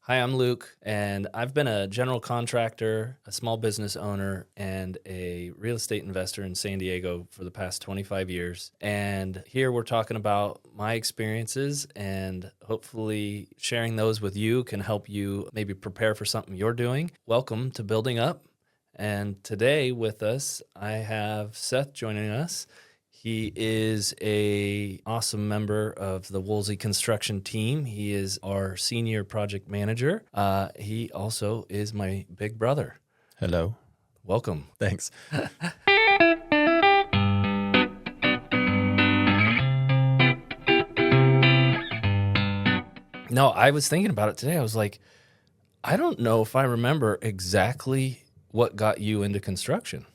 Hi, I'm Luke, and I've been a general contractor, a small business owner, and a real estate investor in San Diego for the past 25 years. And here we're talking about my experiences, and hopefully sharing those with you can help you maybe prepare for something you're doing. Welcome to Building Up. And today with us, I have Seth joining us. He is a awesome member of the Woolsey Construction team. He is our senior project manager. He also is my big brother. Hello. Welcome. Thanks. No, I was thinking about it today. I was like, I don't know if I remember exactly what got you into construction.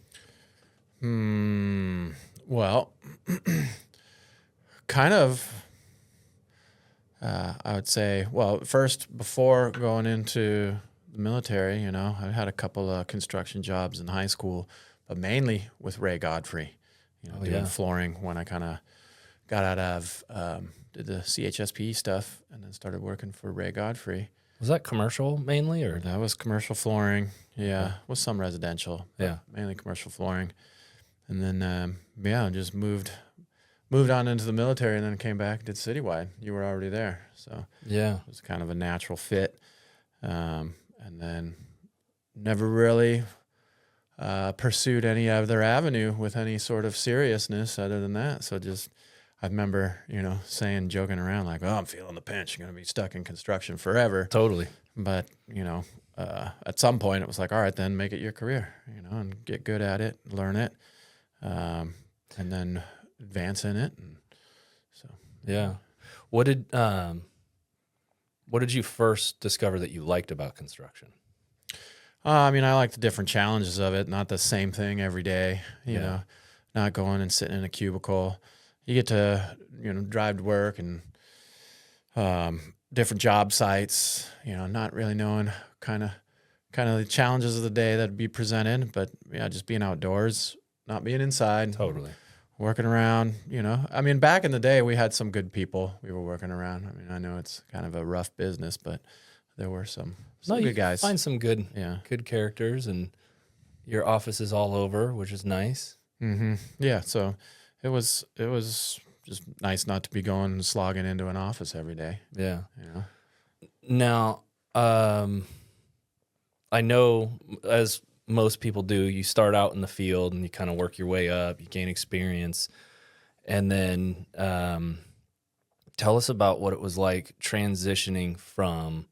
Well, kind of, I would say, well, first, before going into the military, I had a couple of construction jobs in high school, but mainly with Ray Godfrey, doing flooring when I kind of got out of, did the CHSP stuff and then started working for Ray Godfrey. Was that commercial mainly, or? That was commercial flooring. Yeah, with some residential. Yeah. Mainly commercial flooring. And then, just moved on into the military and then came back, did citywide. You were already there. So Yeah. it was kind of a natural fit. And then never really pursued any other avenue with any sort of seriousness other than that. So I remember, saying, joking around like, oh, I'm feeling the pinch. I'm going to be stuck in construction forever. Totally. But, at some point it was like, all right, then make it your career, and get good at it, learn it. And then advance in it. And so, Yeah. What did you first discover that you liked about construction? I like the different challenges of it, not the same thing every day, not going and sitting in a cubicle. You get to, drive to work and, different job sites, not really knowing kind of the challenges of the day that'd be presented, but just being outdoors, not being inside. Totally. Working around, back in the day, we had some good people we were working around. I know it's kind of a rough business, but there were some good guys. Find some good characters, and your office is all over, which is nice. Mm-hmm. Yeah, so it was just nice not to be going and slogging into an office every day. Yeah. Now, I know as most people do, you start out in the field and you kind of work your way up, you gain experience, and then tell us about what it was like transitioning from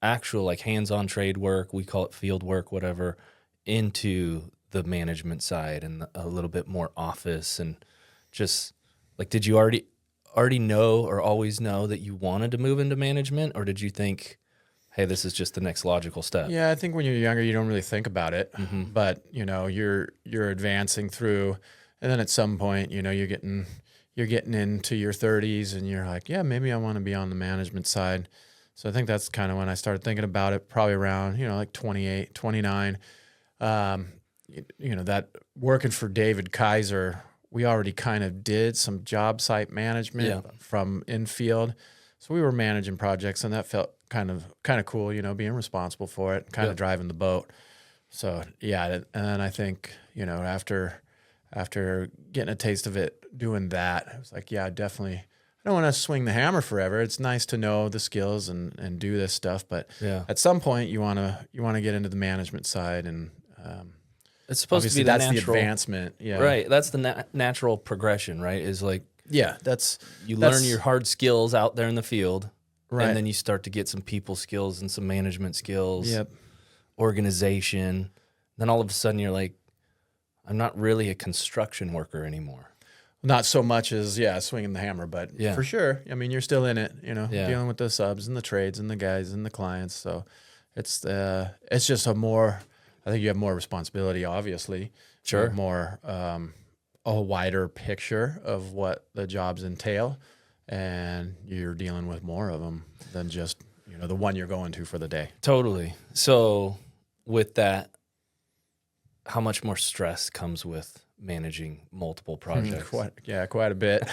actual like hands-on trade work, we call it field work, whatever, into the management side and a little bit more office. And just like, did you already know or always know that you wanted to move into management, or did you think, hey, this is just the next logical step? Yeah, I think when you're younger, you don't really think about it, Mm-hmm. but you're advancing through, and then at some point, you're getting into your 30s, and you're like, yeah, maybe I want to be on the management side. So I think that's kind of when I started thinking about it, probably around like 28, 29. That working for David Kaiser, we already kind of did some job site management from infield. So we were managing projects, and that felt kind of cool, being responsible for it, kind of driving the boat. So yeah, and then I think, after getting a taste of it, doing that, I was like, yeah, definitely. I don't want to swing the hammer forever. It's nice to know the skills and do this stuff, but at some point you want to get into the management side, and it's supposed to be the advancement. Yeah, right. That's the natural progression, right? Is like, that's you learn your hard skills out there in the field, right, and then you start to get some people skills and some management skills, Yep. organization. Then all of a sudden you're like, I'm not really a construction worker anymore. Not so much as swinging the hammer, but for sure. You're still in it. Dealing with the subs and the trades and the guys and the clients. So it's just I think you have more responsibility, obviously. Sure. You have more a wider picture of what the jobs entail, and you're dealing with more of them than just the one you're going to for the day. Totally. So with that, how much more stress comes with managing multiple projects? Quite a bit.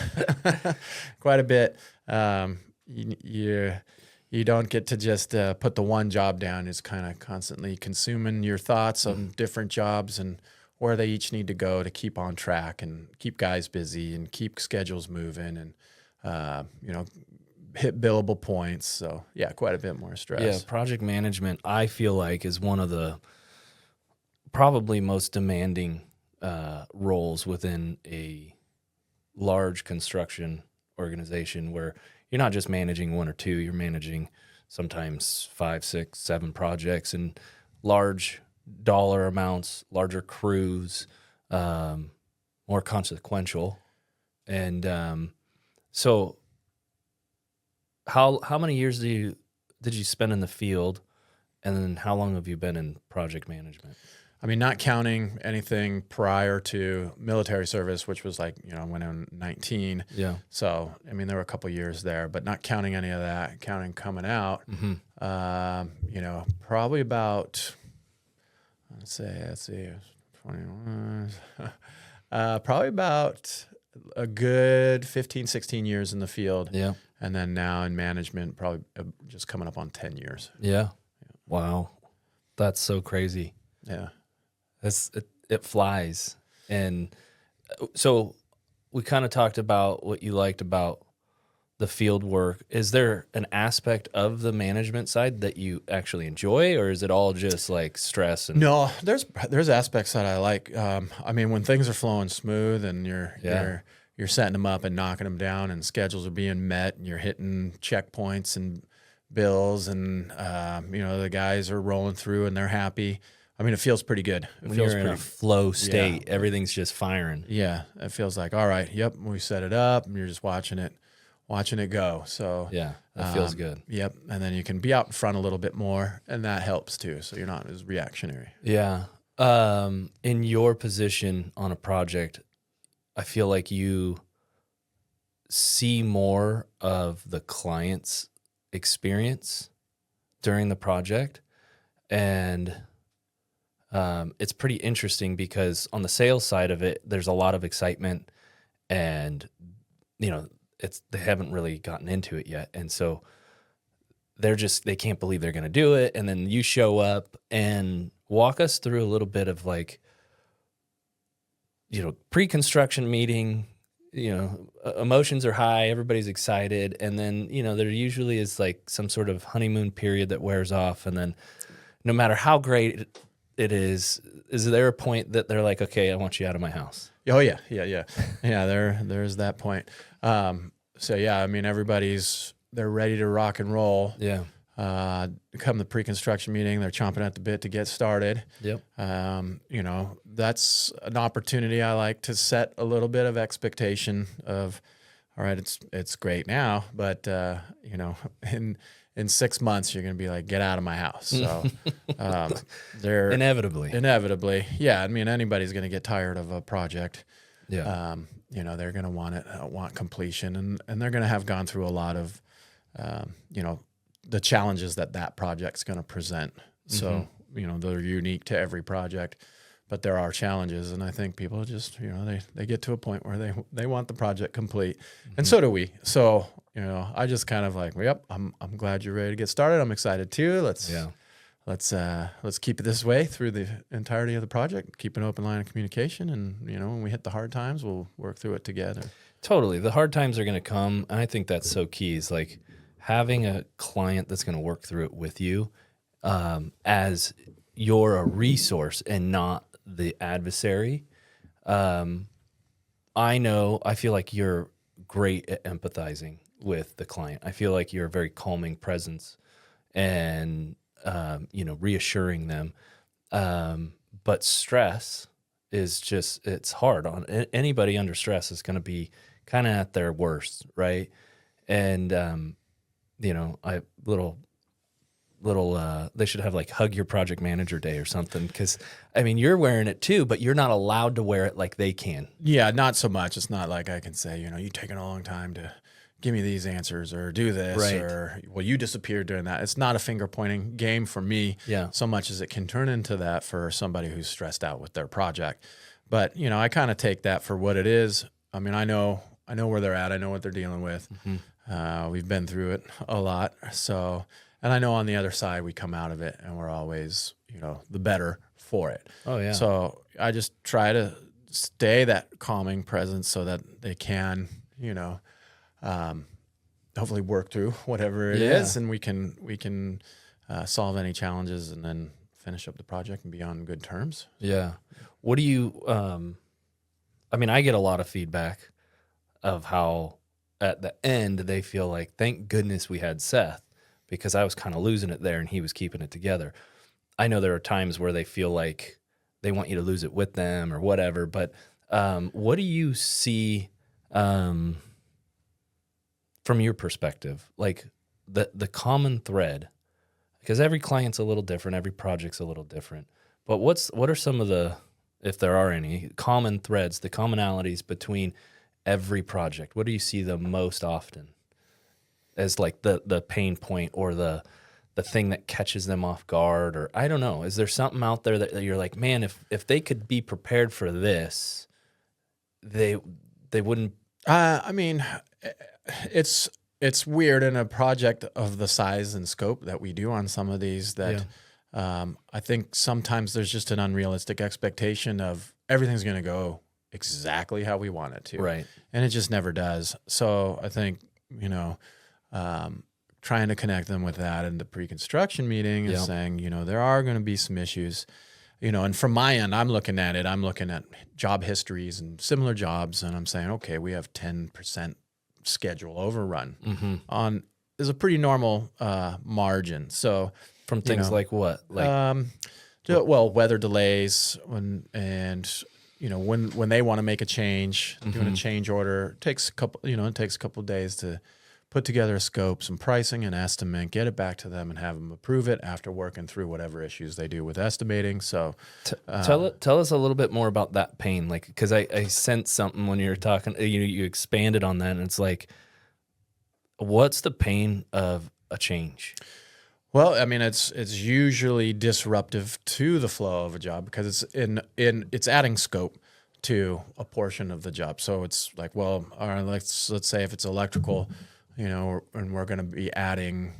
Quite a bit. You you don't get to just put the one job down. It's kind of constantly consuming your thoughts on different jobs and where they each need to go to keep on track and keep guys busy and keep schedules moving and, hit billable points. So yeah, quite a bit more stress. Yeah, project management, I feel like, is one of the probably most demanding roles within a large construction organization, where you're not just managing one or two, you're managing sometimes 5, 6, 7 projects and large dollar amounts, larger crews, more consequential. And so how many years did you spend in the field, and then how long have you been in project management? I mean, not counting anything prior to military service, which was like, I went in 19. Yeah. So, I mean, there were a couple of years there, but not counting any of that, counting coming out, probably about, let's see, 21, probably about a good 15, 16 years in the field. Yeah. And then now in management, probably just coming up on 10 years. Yeah. Wow. That's so crazy. Yeah. It flies. And so we kind of talked about what you liked about the field work. Is there an aspect of the management side that you actually enjoy, or is it all just like stress? No, there's aspects that I like. I mean, when things are flowing smooth and you're setting them up and knocking them down and schedules are being met and you're hitting checkpoints and bills and, the guys are rolling through and they're happy. I mean, it feels pretty good. When you're in a flow state, everything's just firing. Yeah, it feels like, all right, yep, we set it up and you're just watching it go. So yeah, that feels good. Yep, and then you can be out in front a little bit more, and that helps too. So you're not as reactionary. Yeah. In your position on a project, I feel like you see more of the client's experience during the project, and it's pretty interesting because on the sales side of it, there's a lot of excitement, and they haven't really gotten into it yet, and so they can't believe they're going to do it, and then you show up and walk us through a little bit of like, pre-construction meeting. Emotions are high, everybody's excited, and then there usually is like some sort of honeymoon period that wears off, and then no matter how great it is there a point that they're like, okay, I want you out of my house? Oh yeah. There's that point. So yeah, I mean, they're ready to rock and roll. Yeah. Come the pre-construction meeting, they're chomping at the bit to get started. Yep. That's an opportunity. I like to set a little bit of expectation of, all right, it's great now, but in 6 months you're going to be like, get out of my house. So they're inevitably, yeah. I mean, anybody's going to get tired of a project. Yeah. They're going to want completion, and they're going to have gone through a lot of, the challenges that project's going to present. So, they're unique to every project, but there are challenges. And I think people just, they get to a point where they want the project complete, and so do we. So, I just kind of like, yep, I'm glad you're ready to get started. I'm excited too. Let's keep it this way through the entirety of the project. Keep an open line of communication, and when we hit the hard times, we'll work through it together. Totally, the hard times are going to come, and I think that's so key. Is like having a client that's going to work through it with you, as you're a resource and not the adversary. I feel like you're great at empathizing with the client. I feel like you're a very calming presence and, reassuring them. But stress is it's hard on anybody under stress is going to be kind of at their worst. Right. And, they should have like hug your project manager day or something. Cause I mean, you're wearing it too, but you're not allowed to wear it like they can. Yeah. Not so much. It's not like I can say, you taking a long time to give me these answers or do this, right, or, well, you disappeared during that. It's not a finger pointing game for me, so much as it can turn into that for somebody who's stressed out with their project. But, I kind of take that for what it is. I mean, I know where they're at. I know what they're dealing with. We've been through it a lot. So, and I know on the other side, we come out of it and we're always, the better for it. Oh, yeah. So I just try to stay that calming presence so that they can, hopefully work through whatever it is, and we can solve any challenges and then finish up the project and be on good terms. Yeah. What do you, I get a lot of feedback of how at the end they feel like, thank goodness we had Seth, because I was kind of losing it there and he was keeping it together. I know there are times where they feel like they want you to lose it with them or whatever, but what do you see from your perspective, like the common thread? Because every client's a little different, every project's a little different. But what are some of the, if there are any, common threads, the commonalities between every project? What do you see the most often as like the pain point or the thing that catches them off guard? Or I don't know. Is there something out there that you're like, man, if they could be prepared for this, they wouldn't? It's weird in a project of the size and scope that we do on some of these that I think sometimes there's just an unrealistic expectation of everything's going to go exactly how we want it to. Right. And it just never does. So I think, trying to connect them with that in the pre-construction meeting and saying, there are going to be some issues, and from my end, I'm looking at job histories and similar jobs. And I'm saying, okay, we have 10% schedule overrun is a pretty normal margin. So from things like what? Like, weather delays when they want to make a change, doing a change order takes a couple of days to put together a scope, some pricing and estimate, get it back to them and have them approve it after working through whatever issues they do with estimating. So tell us a little bit more about that pain. Like, cause I sensed something when you were talking, you expanded on that, and it's like, what's the pain of a change? Well, it's usually disruptive to the flow of a job because it's it's adding scope to a portion of the job. So it's like, well, all right, let's say if it's electrical, and we're going to be adding,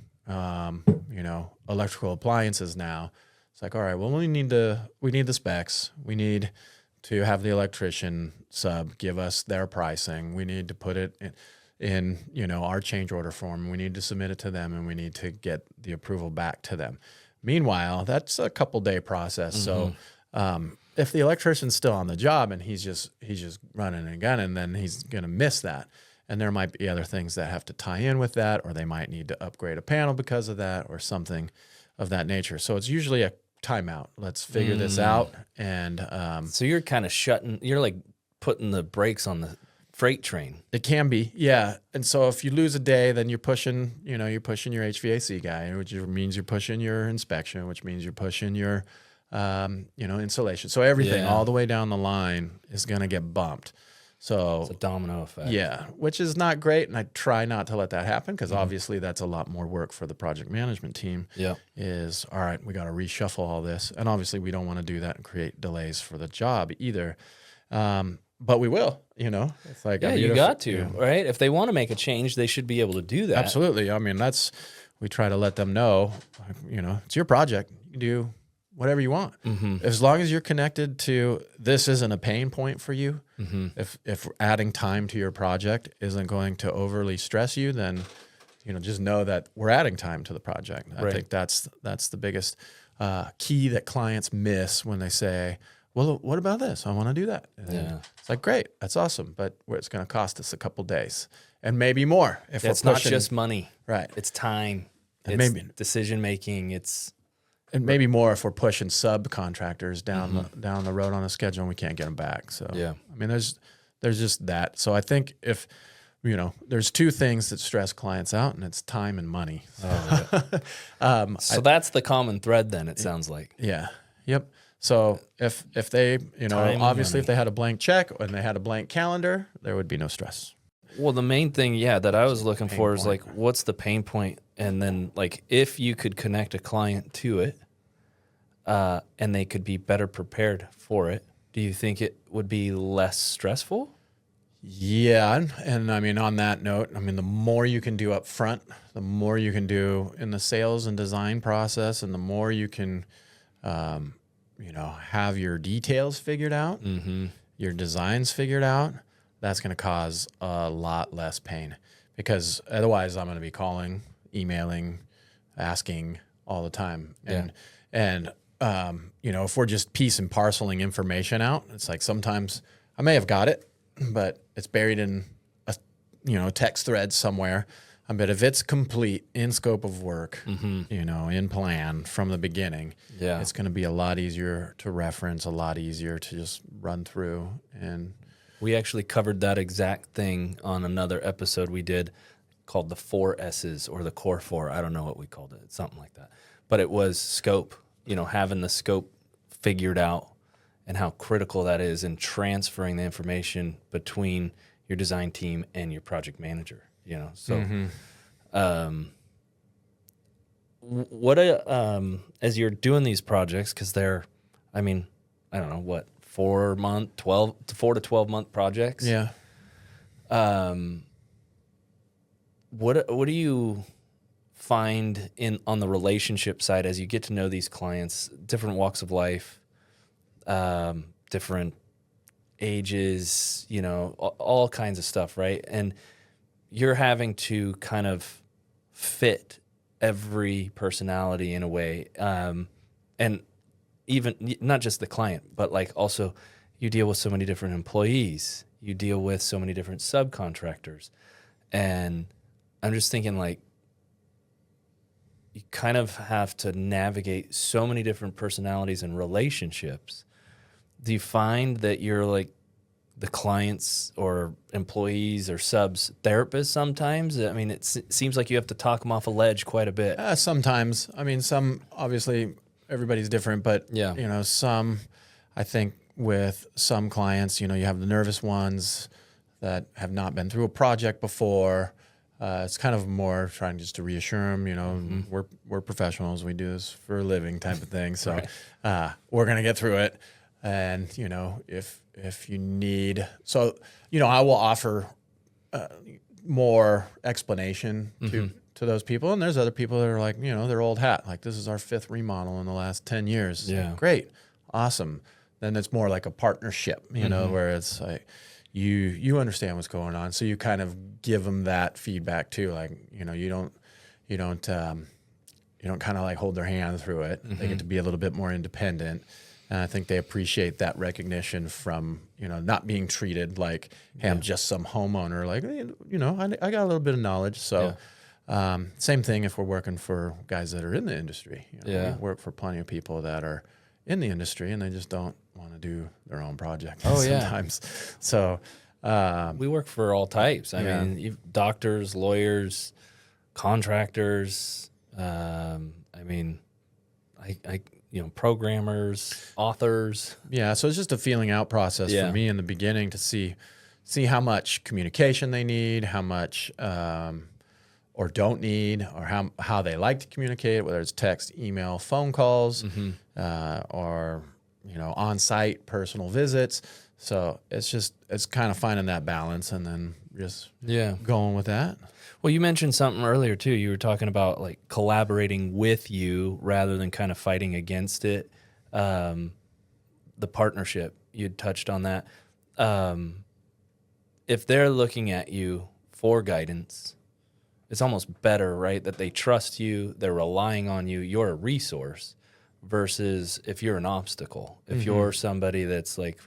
electrical appliances now. It's like, all right, well, we need the specs. We need to have the electrician sub give us their pricing. We need to put it in our change order form. We need to submit it to them, and we need to get the approval back to them. Meanwhile, that's a couple day process. So if the electrician's still on the job and he's just running and gunning, then he's going to miss that. And there might be other things that have to tie in with that, or they might need to upgrade a panel because of that, or something of that nature. So it's usually a timeout. Let's figure this out. And so you're kind of you're like putting the brakes on the freight train. It can be, yeah. And so if you lose a day, then you're pushing your HVAC guy, which means you're pushing your inspection, which means you're pushing your insulation. So everything all the way down the line is going to get bumped. So it's a domino effect. Yeah, which is not great. And I try not to let that happen because obviously that's a lot more work for the project management team. Yeah. Is, all right, we got to reshuffle all this. And obviously we don't want to do that and create delays for the job either. But we will, It's like, you got to, right? If they want to make a change, they should be able to do that. Absolutely. We try to let them know, it's your project. You can do whatever you want. As long as you're connected to, this isn't a pain point for you. If adding time to your project isn't going to overly stress you, then, just know that we're adding time to the project. I think that's the biggest key that clients miss when they say, well, what about this? I want to do that. And it's like, great, that's awesome. But it's going to cost us a couple days and maybe more. If it's not just money, right? It's time. And it's decision making. And maybe more if we're pushing subcontractors down the road on a schedule and we can't get them back. So there's just that. So I think if there's two things that stress clients out, and it's time and money. So that's the common thread. Then it sounds like. Yeah. Yep. So if they obviously if they had a blank check and they had a blank calendar, there would be no stress. Well, the main thing, that I was looking for is like, what's the pain point? And then like, if you could connect a client to it, and they could be better prepared for it, do you think it would be less stressful? Yeah, and I mean, on that note, I mean, the more you can do up front, the more you can do in the sales and design process, and the more you can, have your details figured out, your designs figured out, that's going to cause a lot less pain, because otherwise I'm going to be calling, emailing, asking all the time. And if we're just piece and parceling information out, it's like sometimes I may have got it, but it's buried in a text thread somewhere. But if it's complete in scope of work, in plan from the beginning, it's going to be a lot easier to reference, a lot easier to just run through. And we actually covered that exact thing on another episode we did called the 4 S's or the core 4. I don't know what we called it. It's something like that. But it was scope, having the scope figured out and how critical that is in transferring the information between your design team and your project manager, So what as you're doing these projects, because they're, I don't know, 4 to 12 month projects. Yeah. What do you find on the relationship side as you get to know these clients, different walks of life, different ages, all kinds of stuff, right? And you're having to kind of fit every personality in a way, and even not just the client, but like also you deal with so many different employees, you deal with so many different subcontractors, and I'm just thinking like you kind of have to navigate so many different personalities and relationships. Do you find that you're like the clients or employees or subs therapist sometimes? I mean, it seems like you have to talk them off a ledge quite a bit. Sometimes. I mean, some, obviously, everybody's different, but, some, I think with some clients, you have the nervous ones that have not been through a project before. It's kind of more trying just to reassure them, we're professionals, we do this for a living type of thing. So we're going to get through it. And, if you need, I will offer more explanation to those people. And there's other people that are like, they're old hat. Like, this is our 5th remodel in the last 10 years. Yeah. Like, great. Awesome. Then it's more like a partnership, where it's like, you understand what's going on. So you kind of give them that feedback too. Like, you don't kind of like hold their hand through it. They get to be a little bit more independent. And I think they appreciate that recognition from, not being treated like, hey, I'm just some homeowner. Like, I got a little bit of knowledge. So same thing if we're working for guys that are in the industry. We work for plenty of people that are in the industry and they just don't want to do their own project sometimes. So we work for all types. I mean, doctors, lawyers, contractors. Programmers, authors. Yeah, so it's just a feeling out process for me in the beginning to see how much communication they need, how much or don't need, or how they like to communicate, whether it's text, email, phone calls, or on-site personal visits. So it's kind of finding that balance and then just going with that. Well, you mentioned something earlier too. You were talking about like collaborating with you rather than kind of fighting against it. The partnership, you'd touched on that. If they're looking at you for guidance, it's almost better, right? That they trust you, they're relying on you, you're a resource, versus if you're an obstacle, if you're somebody that's like,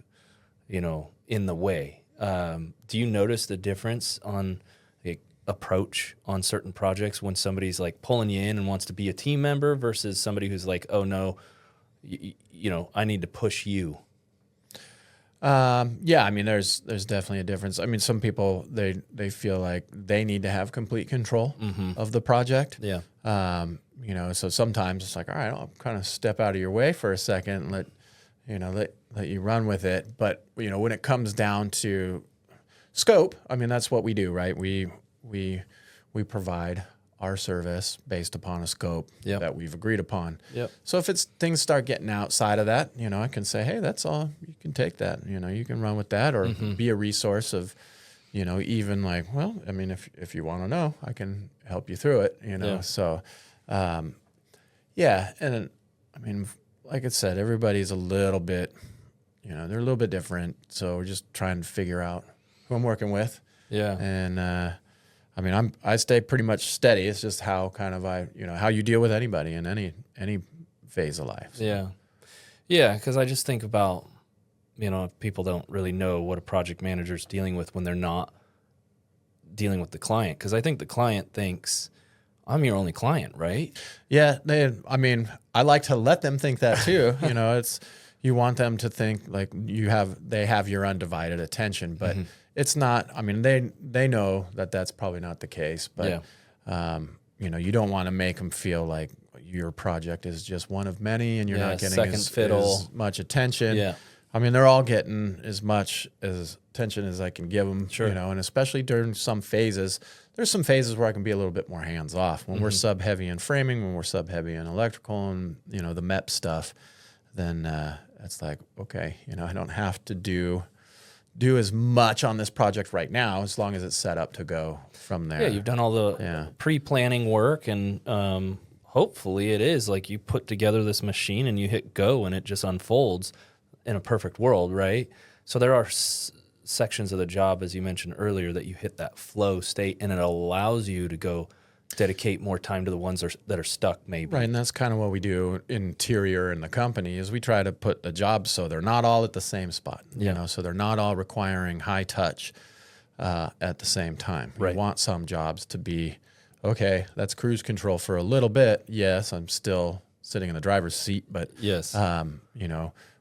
in the way. Do you notice the difference on approach on certain projects when somebody's like pulling you in and wants to be a team member versus somebody who's like, oh no, I need to push you? I mean, there's definitely a difference. I mean, some people, they feel like they need to have complete control of the project. Yeah. So sometimes it's like, all right, I'll kind of step out of your way for a second and let you run with it. But, when it comes down to scope, I mean, that's what we do, right? We provide our service based upon a scope that we've agreed upon. Yep. So if things start getting outside of that, I can say, hey, that's all. You can take that. You can run with that, or be a resource of, even like, well, I mean, if you want to know, I can help you through it, Yeah. So, yeah. And I mean, like I said, everybody's a little bit, they're a little bit different. So we're just trying to figure out who I'm working with. Yeah. And, I mean, I stay pretty much steady. It's just how kind of how you deal with anybody in any phase of life. So. Yeah. Yeah. Cause I just think about, people don't really know what a project manager is dealing with when they're not dealing with the client. Cause I think the client thinks I'm your only client, right? Yeah. I mean, I like to let them think that too. You want them to think like they have your undivided attention, but it's not. I mean, they know that that's probably not the case, but you don't want to make them feel like your project is just one of many, and you're not getting as much attention. Yeah, I mean, they're all getting as much as attention as I can give them. Sure. And especially during some phases. There's some phases where I can be a little bit more hands off. When we're sub heavy in framing, when we're sub heavy in electrical, and the MEP stuff, then it's like, okay, I don't have to do as much on this project right now, as long as it's set up to go from there. Yeah, you've done all the pre-planning work, and hopefully it is like you put together this machine and you hit go and it just unfolds in a perfect world, right? So there are sections of the job, as you mentioned earlier, that you hit that flow state, and it allows you to go dedicate more time to the ones that are stuck, maybe. Right, and that's kind of what we do interior in the company, is we try to put the jobs so they're not all at the same spot. So they're not all requiring high touch at the same time. Right. We want some jobs to be, okay, that's cruise control for a little bit. Yes, I'm still sitting in the driver's seat, but yes,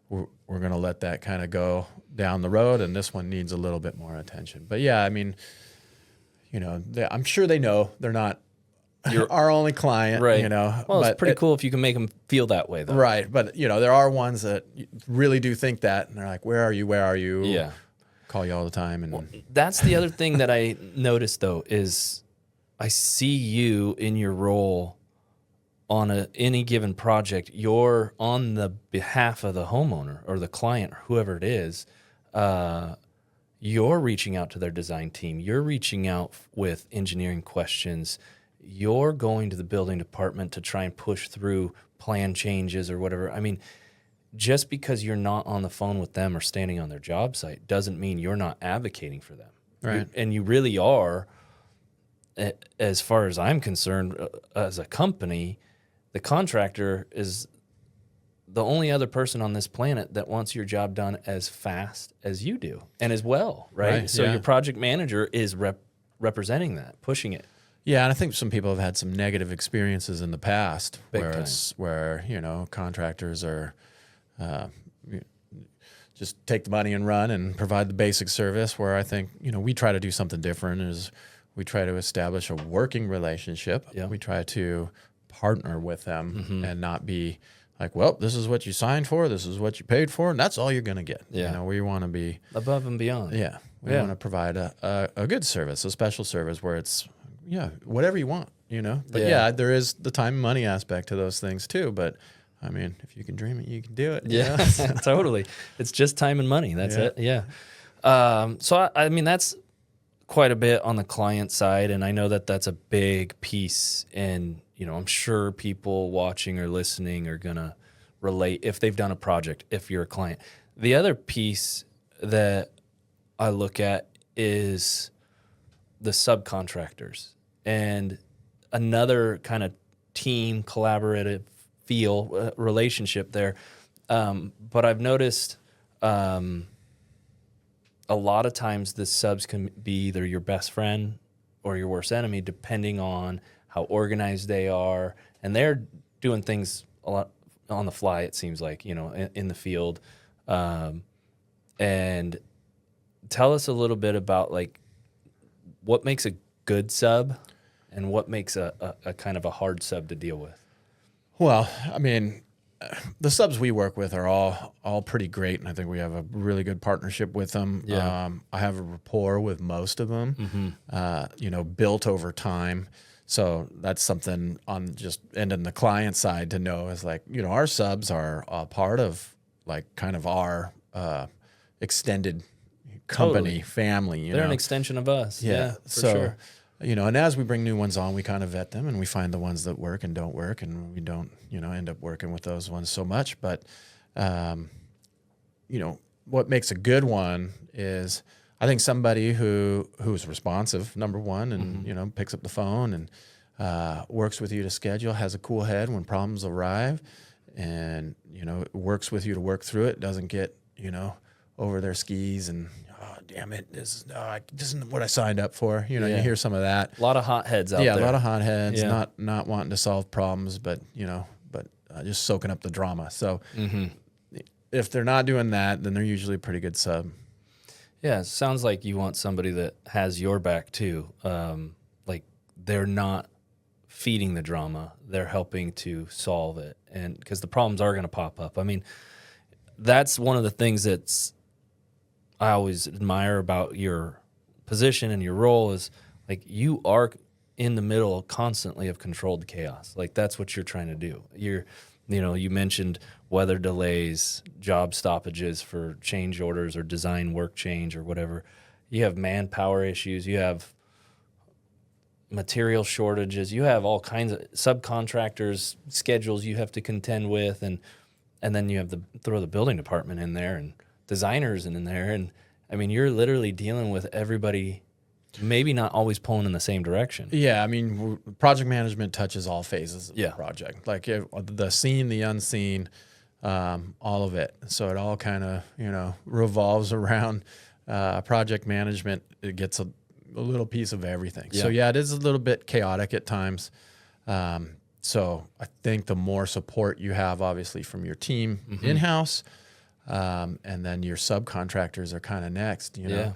we're going to let that kind of go down the road, and this one needs a little bit more attention. But yeah, I mean, I'm sure they know they're not our only client, right? Well, it's pretty cool if you can make them feel that way, though. Right, but there are ones that really do think that, and they're like, "Where are you? Where are you?" Yeah, call you all the time, and that's the other thing that I noticed, though, is I see you in your role on any given project. You're on the behalf of the homeowner or the client, or whoever it is. You're reaching out to their design team. You're reaching out with engineering questions. You're going to the building department to try and push through plan changes or whatever. I mean, just because you're not on the phone with them or standing on their job site doesn't mean you're not advocating for them. Right. And you really are, as far as I'm concerned, as a company. The contractor is the only other person on this planet that wants your job done as fast as you do and as well, right? So your project manager is representing that, pushing it. Yeah, and I think some people have had some negative experiences in the past where contractors are just take the money and run and provide the basic service, where I think, we try to do something different. Is we try to establish a working relationship. Yeah. We try to partner with them and not be like, well, this is what you signed for, this is what you paid for, and that's all you're going to get. Yeah. We want to be above and beyond. Yeah. We want to provide a good service, a special service where it's, whatever you want, But there is the time and money aspect to those things too. But I mean, if you can dream it, you can do it. Yeah, totally. It's just time and money. That's it. Yeah. So, I mean, that's quite a bit on the client side. And I know that that's a big piece. And, I'm sure people watching or listening are going to relate if they've done a project, if you're a client. The other piece that I look at is the subcontractors, and another kind of team collaborative feel relationship there. But I've noticed a lot of times the subs can be either your best friend or your worst enemy, depending on how organized they are. And they're doing things a lot on the fly, it seems like, in the field. And tell us a little bit about like what makes a good sub and what makes a kind of a hard sub to deal with. Well, I mean, the subs we work with are all pretty great, and I think we have a really good partnership with them. Yeah. I have a rapport with most of them, built over time. So that's something on just ending the client side to know is like, our subs are a part of like kind of our extended company, Totally. family. They're an extension of us. Yeah, for so, sure. And as we bring new ones on, we kind of vet them and we find the ones that work and don't work, and we don't, end up working with those ones so much. But, what makes a good one is, I think, somebody who's responsive, number one, and, picks up the phone and works with you to schedule, has a cool head when problems arrive, and, works with you to work through it, doesn't get, over their skis and, oh, damn it, this isn't what I signed up for. You hear some of that. A lot of hot heads out there. Yeah, a lot of hot heads, Yeah. not wanting to solve problems, but, just soaking up the drama. So if they're not doing that, then they're usually a pretty good sub. Yeah, it sounds like you want somebody that has your back too. Like they're not feeding the drama, they're helping to solve it. And because the problems are going to pop up. I mean, that's one of the things I always admire about your position and your role is like you are in the middle constantly of controlled chaos. Like that's what you're trying to do. You mentioned weather delays, job stoppages for change orders or design work change or whatever. You have manpower issues. You have material shortages. You have all kinds of subcontractors schedules you have to contend with, and then you have to throw the building department in there and designers in there. And I mean, you're literally dealing with everybody, maybe not always pulling in the same direction. Yeah, I mean, project management touches all phases of the Yeah. project, like the seen, the unseen, all of it. So it all kind of, revolves around project management. It gets a little piece of everything. Yeah. So yeah, it is a little bit chaotic at times. So I think the more support you have, obviously, from your team in-house, and then your subcontractors are kind of next, Yeah.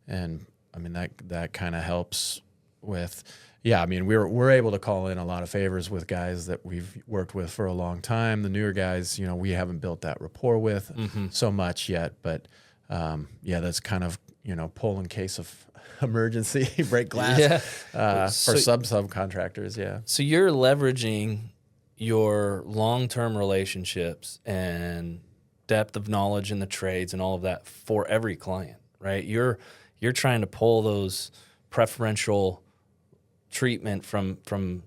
And I mean, that kind of helps with, I mean, we're able to call in a lot of favors with guys that we've worked with for a long time. The newer guys, we haven't built that rapport with so much yet, but that's kind of, pull in case of emergency, break glass for subcontractors. Yeah. So you're leveraging your long-term relationships and depth of knowledge in the trades and all of that for every client, right? You're trying to pull those preferential treatment from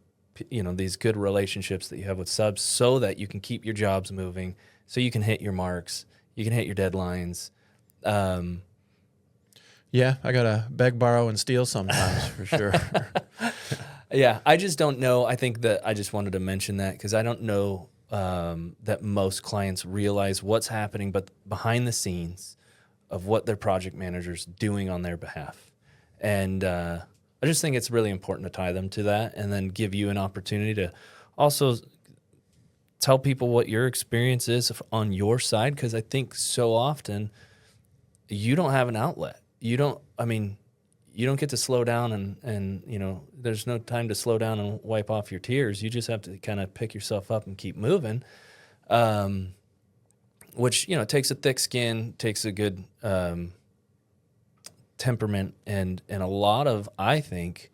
these good relationships that you have with subs so that you can keep your jobs moving, so you can hit your marks, you can hit your deadlines. Yeah, I gotta beg, borrow, and steal sometimes for sure. Yeah, I just don't know. I think that I just wanted to mention that because I don't know that most clients realize what's happening, but behind the scenes of what their project manager's doing on their behalf. And I just think it's really important to tie them to that and then give you an opportunity to also tell people what your experience is on your side, because I think so often you don't have an outlet. You don't get to slow down and there's no time to slow down and wipe off your tears. You just have to kind of pick yourself up and keep moving, which, takes a thick skin, takes a good temperament, and a lot of, I think,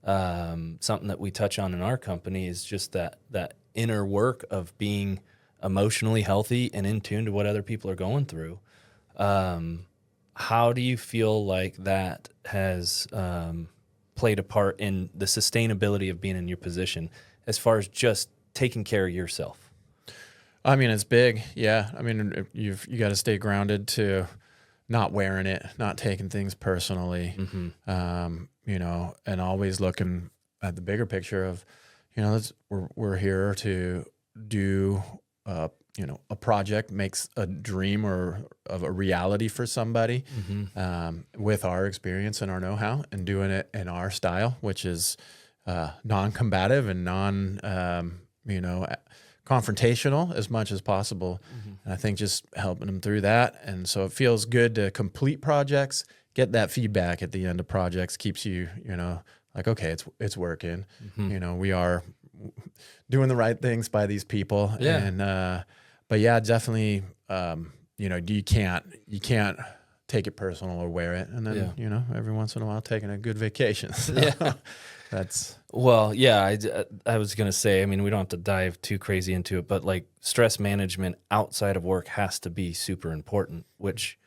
something that we touch on in our company is just that inner work of being emotionally healthy and in tune to what other people are going through. How do you feel like that has played a part in the sustainability of being in your position as far as just taking care of yourself? I mean, it's big. Yeah. I mean, you got to stay grounded to not wearing it, not taking things personally, and always looking at the bigger picture of, we're here to do, a project makes a dream or of a reality for somebody, with our experience and our know-how, and doing it in our style, which is non-combative and confrontational as much as possible. And I think just helping them through that. And so it feels good to complete projects, get that feedback at the end of projects, keeps you, like, okay, it's working. We are doing the right things by these people. Yeah. And, but yeah, definitely, you can't take it personal or wear it. And then, every once in a while taking a good vacation. So that's... Well, yeah, I was going to say, I mean, we don't have to dive too crazy into it, but like stress management outside of work has to be super important, which,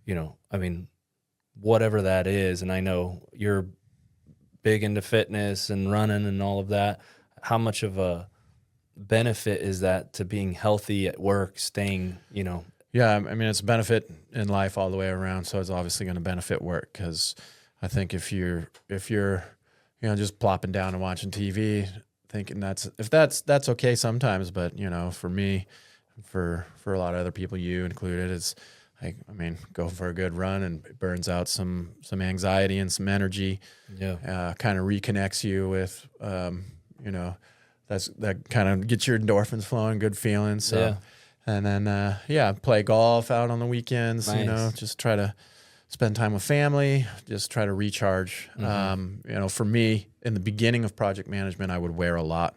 I mean, whatever that is, and I know you're big into fitness and running and all of that, how much of a benefit is that to being healthy at work, staying, Yeah, I mean, it's a benefit in life all the way around, so it's obviously going to benefit work, because I think if you're just plopping down and watching TV, thinking that's okay sometimes, but for me, for a lot of other people, you included, it's like, I mean, go for a good run and it burns out some anxiety and some energy. Yeah. Kind of reconnects you with that kind of gets your endorphins flowing, good feelings. So. Yeah. And then, play golf out on the weekends, Nice. just try to spend time with family, just try to recharge. For me, in the beginning of project management, I would wear a lot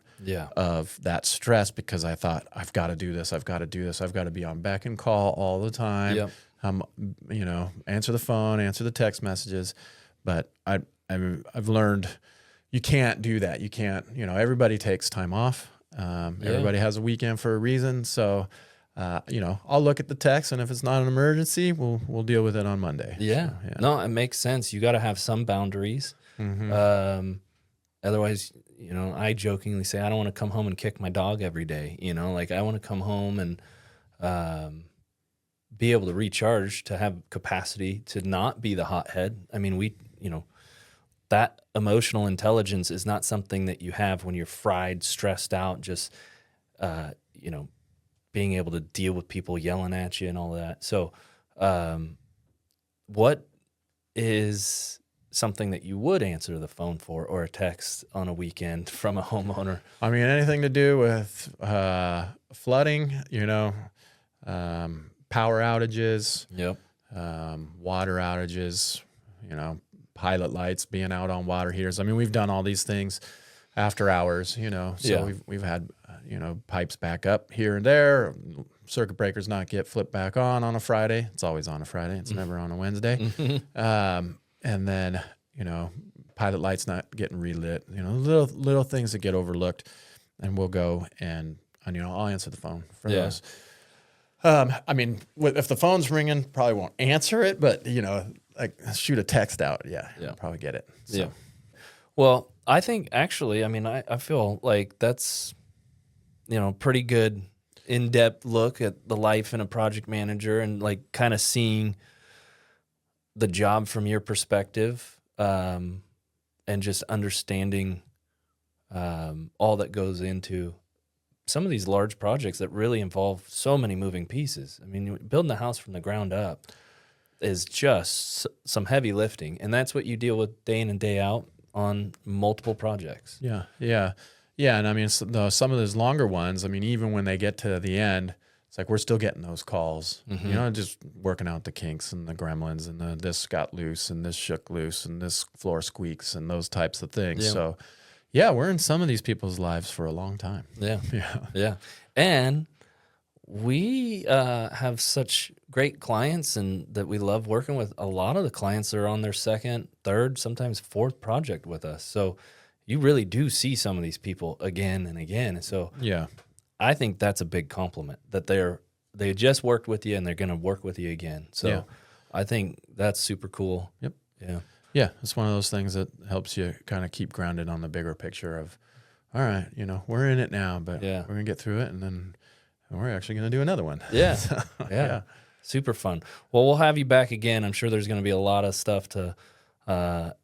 of that stress, because I thought, I've got to do this. I've got to do this. I've got to be on beck and call all the time. Yep. Answer the phone, answer the text messages. But I've learned you can't do that. You can't, everybody takes time off. Everybody has a weekend for a reason. So, I'll look at the text, and if it's not an emergency, we'll deal with it on Monday. Yeah. So, yeah. No, it makes sense. You got to have some boundaries. Otherwise, I jokingly say, I don't want to come home and kick my dog every day. Like, I want to come home and be able to recharge, to have capacity to not be the hothead. I mean, that emotional intelligence is not something that you have when you're fried, stressed out, just, being able to deal with people yelling at you and all that. So, what is something that you would answer the phone for, or a text on a weekend from a homeowner? I mean, anything to do with flooding, power outages, Yep. water outages, pilot lights, being out on water heaters. I mean, we've done all these things after hours, so we've had, pipes back up here and there, circuit breakers not get flipped back on a Friday. It's always on a Friday. It's never on a Wednesday. And then, pilot lights not getting relit, little things that get overlooked, and we'll go and I'll answer the phone for those. I mean, if the phone's ringing, probably won't answer it, but like shoot a text out. Yeah. I'll probably get it. So. Yeah. Well, I think actually, I mean, I feel like that's, pretty good in-depth look at the life in a project manager, and like kind of seeing the job from your perspective, and just understanding all that goes into some of these large projects that really involve so many moving pieces. I mean, building a house from the ground up is just some heavy lifting, and that's what you deal with day in and day out on multiple projects. Yeah, and I mean, some of those longer ones, I mean, even when they get to the end, it's like we're still getting those calls, just working out the kinks and the gremlins, and this got loose and this shook loose and this floor squeaks and those types of things. Yeah. So, yeah, we're in some of these people's lives for a long time. Yeah. And we have such great clients, and that we love working with. A lot of the clients are on their second, third, sometimes fourth project with us. So you really do see some of these people again and again. So I think that's a big compliment, that they just worked with you and they're going to work with you again. So I think that's super cool. Yep. Yeah. Yeah, it's one of those things that helps you kind of keep grounded on the bigger picture of, all right, we're in it now, but we're going to get through it, and then we're actually going to do another one. Yeah. So, yeah. Super fun. Well, we'll have you back again. I'm sure there's going to be a lot of stuff to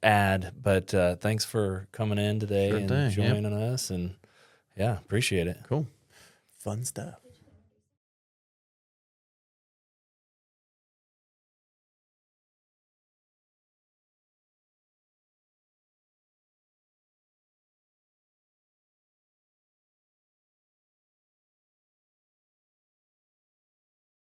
add, but thanks for coming in today and joining us, and appreciate it. Cool. Fun stuff.